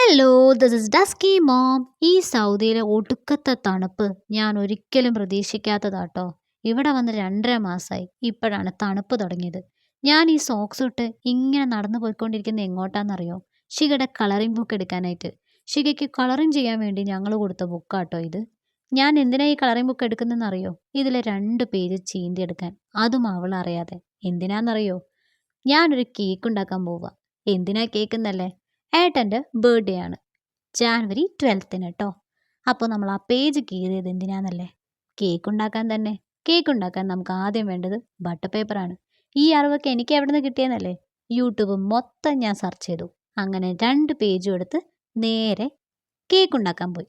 Hello, this is dusky mom. ഈ സൗദിയിലെ ഒടുക്കത്തെ തണുപ്പ് ഞാൻ ഒരിക്കലും പ്രതീക്ഷിക്കാത്തതാട്ടോ. ഇവിടെ വന്ന് 2.5 മാസമായി. ഇപ്പോഴാണ് തണുപ്പ് തുടങ്ങിയത്. ഞാൻ ഈ സോക്സ് ഇട്ട് ഇങ്ങനെ നടന്നു പോയിക്കൊണ്ടിരിക്കുന്നത് എങ്ങോട്ടാണെന്നറിയോ? ഷികയുടെ കളറിംഗ് ബുക്ക് എടുക്കാനായിട്ട്. ഷികയ്ക്ക് കളറിംഗ് ചെയ്യാൻ വേണ്ടി ഞങ്ങൾ കൊടുത്ത ബുക്കാട്ടോ ഇത്. ഞാൻ എന്തിനാ ഈ കളറിംഗ് ബുക്ക് എടുക്കുന്നതെന്നറിയോ? ഇതിലെ 2 പേജ് ചീന്തിയെടുക്കാൻ. അതും അവൾ അറിയാതെ. എന്തിനാണെന്നറിയോ? ഞാനൊരു കേക്ക് ഉണ്ടാക്കാൻ പോവുക. എന്തിനാ കേക്ക് എന്നല്ലേ? ഏട്ടൻ്റെ ബർത്ത്ഡേ ആണ് ജാനുവരി 12 കേട്ടോ. അപ്പോൾ നമ്മൾ ആ പേജ് കീറിയത് എന്തിനാന്നല്ലേ? കേക്ക് ഉണ്ടാക്കാൻ തന്നെ. കേക്ക് ഉണ്ടാക്കാൻ നമുക്ക് ആദ്യം വേണ്ടത് ബട്ടർ പേപ്പറാണ്. ഈ അറിവൊക്കെ എനിക്ക് എവിടെ നിന്ന് കിട്ടിയെന്നല്ലേ? യൂട്യൂബ് മൊത്തം ഞാൻ സെർച്ച് ചെയ്തു. അങ്ങനെ 2 പേജും എടുത്ത് നേരെ കേക്ക് ഉണ്ടാക്കാൻ പോയി.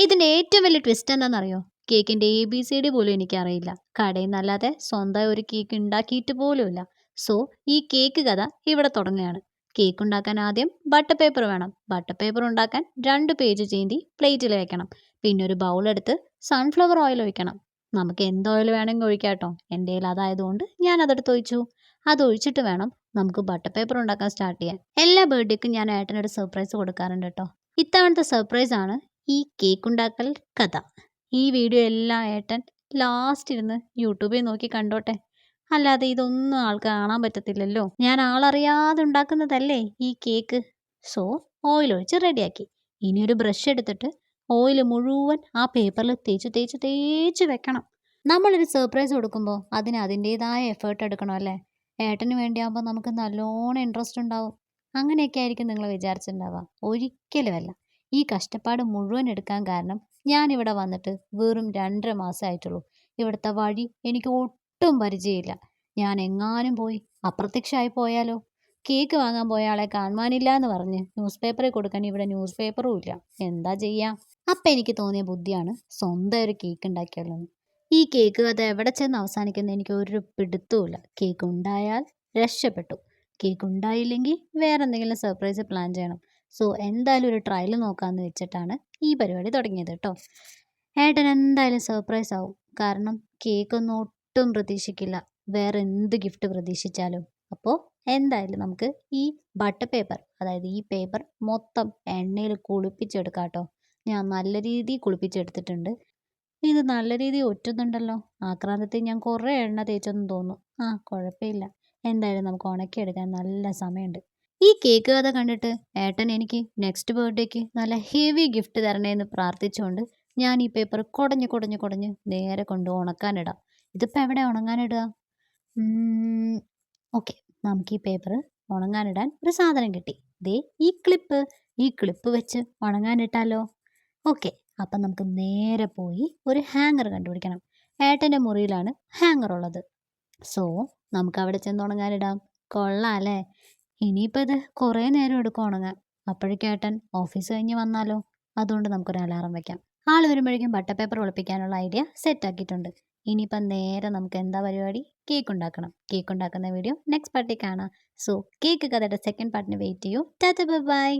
ഇതിൻ്റെ ഏറ്റവും വലിയ ട്വിസ്റ്റ് എന്താണെന്നറിയോ? കേക്കിൻ്റെ ABCD പോലും എനിക്കറിയില്ല. കടയിൽ നിന്നല്ലാതെ സ്വന്തമായി ഒരു കേക്ക് ഉണ്ടാക്കിയിട്ട് പോലുമില്ല. സോ ഈ കേക്ക് കഥ ഇവിടെ തുടങ്ങുകയാണ്. കേക്ക് ഉണ്ടാക്കാൻ ആദ്യം ബട്ടർ പേപ്പർ വേണം. ബട്ടർ പേപ്പർ ഉണ്ടാക്കാൻ 2 പേജ് ചീന്തി പ്ലേറ്റിൽ വെക്കണം. പിന്നെ ഒരു ബൗളെടുത്ത് സൺഫ്ലവർ ഓയിൽ ഒഴിക്കണം. നമുക്ക് എന്ത് ഓയിൽ വേണമെങ്കിൽ ഒഴിക്കാം കേട്ടോ. എൻ്റെ കയ്യിൽ അതായതുകൊണ്ട് ഞാൻ അതെടുത്ത് ഒഴിച്ചു. അതൊഴിച്ചിട്ട് വേണം നമുക്ക് ബട്ടർ പേപ്പർ ഉണ്ടാക്കാൻ സ്റ്റാർട്ട് ചെയ്യാൻ. എല്ലാ ബർത്ത്ഡേക്കും ഞാൻ ഏട്ടനൊരു സർപ്രൈസ് കൊടുക്കാറുണ്ട് കേട്ടോ. ഇത്തവണത്തെ സർപ്രൈസാണ് ഈ കേക്ക് ഉണ്ടാക്കൽ കഥ. ഈ വീഡിയോ എല്ലാം ഏട്ടൻ ലാസ്റ്റ് ഇരുന്ന് യൂട്യൂബിൽ നോക്കി കണ്ടോട്ടെ. അല്ലാതെ ഇതൊന്നും ആൾക്ക് കാണാൻ പറ്റത്തില്ലല്ലോ. ഞാൻ ആളറിയാതെ ഉണ്ടാക്കുന്നതല്ലേ ഈ കേക്ക്. സോ ഓയിൽ ഒഴിച്ച് റെഡിയാക്കി. ഇനി ഒരു ബ്രഷ് എടുത്തിട്ട് ഓയിൽ മുഴുവൻ ആ പേപ്പറിൽ തേച്ച് വെക്കണം. നമ്മളൊരു സർപ്രൈസ് കൊടുക്കുമ്പോൾ അതിന് അതിൻ്റേതായ എഫേർട്ട് എടുക്കണം അല്ലേ? ഏട്ടന് വേണ്ടിയാകുമ്പോൾ നമുക്ക് നല്ലോണം ഇൻട്രസ്റ്റ് ഉണ്ടാവും. അങ്ങനെയൊക്കെ ആയിരിക്കും നിങ്ങൾ വിചാരിച്ചിട്ടുണ്ടാവുക. ഒരിക്കലുമല്ല. ഈ കഷ്ടപ്പാട് മുഴുവൻ എടുക്കാൻ കാരണം ഞാനിവിടെ വന്നിട്ട് വെറും 2.5 മാസമായിട്ടുള്ളൂ. ഇവിടുത്തെ വഴി എനിക്ക് ഒട്ടും പരിചയമില്ല. ഞാൻ എങ്ങാനും പോയി അപ്രത്യക്ഷമായി പോയാലോ? കേക്ക് വാങ്ങാൻ പോയ ആളെ കാണുവാനില്ല എന്ന് പറഞ്ഞ് ന്യൂസ് പേപ്പറിൽ കൊടുക്കാൻ ഇവിടെ ന്യൂസ് പേപ്പറും ഇല്ല. എന്താ ചെയ്യാം? അപ്പം എനിക്ക് തോന്നിയ ബുദ്ധിയാണ് സ്വന്തം ഒരു കേക്ക് ഉണ്ടാക്കിയാലോ. ഈ കേക്ക് കഥ എവിടെ ചെന്ന് അവസാനിക്കുന്ന എനിക്ക് ഒരു പിടുത്തവുമില്ല. കേക്ക് ഉണ്ടായാൽ രക്ഷപ്പെട്ടു. കേക്ക് ഉണ്ടായില്ലെങ്കിൽ വേറെ എന്തെങ്കിലും സർപ്രൈസ് പ്ലാൻ ചെയ്യണം. സോ എന്തായാലും ഒരു ട്രയൽ നോക്കാമെന്ന് വെച്ചിട്ടാണ് ഈ പരിപാടി തുടങ്ങിയത് കേട്ടോ. ഏട്ടൻ എന്തായാലും സർപ്രൈസ് ആവും. കാരണം കേക്കൊന്നും ഒട്ടും പ്രതീക്ഷിക്കില്ല. വേറെ എന്ത് ഗിഫ്റ്റ് പ്രതീക്ഷിച്ചാലും. അപ്പോൾ എന്തായാലും നമുക്ക് ഈ ബട്ടർ പേപ്പർ, അതായത് ഈ പേപ്പർ മൊത്തം എണ്ണയിൽ കുളിപ്പിച്ചെടുക്കാം കേട്ടോ. ഞാൻ നല്ല രീതിയിൽ കുളിപ്പിച്ചെടുത്തിട്ടുണ്ട്. ഇത് നല്ല രീതിയിൽ ഒറ്റുന്നുണ്ടല്ലോ. ആക്രാന്തത്തിൽ ഞാൻ കുറേ എണ്ണ തേച്ചെന്ന് തോന്നുന്നു. കുഴപ്പമില്ല. എന്തായാലും നമുക്ക് ഉണക്കിയെടുക്കാൻ നല്ല സമയമുണ്ട്. ഈ കേക്ക് കഥ കണ്ടിട്ട് ഏട്ടൻ എനിക്ക് നെക്സ്റ്റ് ബർത്ത്ഡേക്ക് നല്ല ഹെവി ഗിഫ്റ്റ് തരണേന്ന് പ്രാർത്ഥിച്ചുകൊണ്ട് ഞാൻ ഈ പേപ്പർ കുടഞ്ഞ് നേരെ കൊണ്ട് ഉണക്കാനിടാം. ഇതിപ്പോൾ എവിടെ ഉണങ്ങാനിടുക? ഓക്കെ, നമുക്ക് ഈ പേപ്പർ ഉണങ്ങാനിടാൻ ഒരു സാധനം കിട്ടി. ദേ ഈ ക്ലിപ്പ് വെച്ച് ഉണങ്ങാനിട്ടാലോ? ഓക്കെ, അപ്പം നമുക്ക് നേരെ പോയി ഒരു ഹാങ്ങർ കണ്ടുപിടിക്കണം. ഏട്ടൻ്റെ മുറിയിലാണ് ഹാങ്ങർ ഉള്ളത്. സോ നമുക്ക് അവിടെ ചെന്ന് ഉണങ്ങാനിടാം. കൊള്ളാം അല്ലേ? ഇനിയിപ്പോൾ ഇത് കുറേ നേരം എടുക്കും ഉണങ്ങാൻ. അപ്പോഴേക്കും ഏട്ടൻ ഓഫീസ് കഴിഞ്ഞ് വന്നാലോ? അതുകൊണ്ട് നമുക്കൊരു അലാറം വയ്ക്കാം. ആൾ വരുമ്പോഴേക്കും ബട്ടർ പേപ്പർ ഒളിപ്പിക്കാനുള്ള ഐഡിയ സെറ്റാക്കിയിട്ടുണ്ട്. ഇനിയിപ്പം നേരെ നമുക്ക് എന്താ പരിപാടി? കേക്ക് ഉണ്ടാക്കണം. കേക്ക് ഉണ്ടാക്കുന്ന വീഡിയോ നെക്സ്റ്റ് പാർട്ടിൽ കാണാം. സോ കേക്ക് കഥയുടെ സെക്കൻഡ് പാർട്ടിന് വെയിറ്റ് ചെയ്യൂ. Tata bye bye.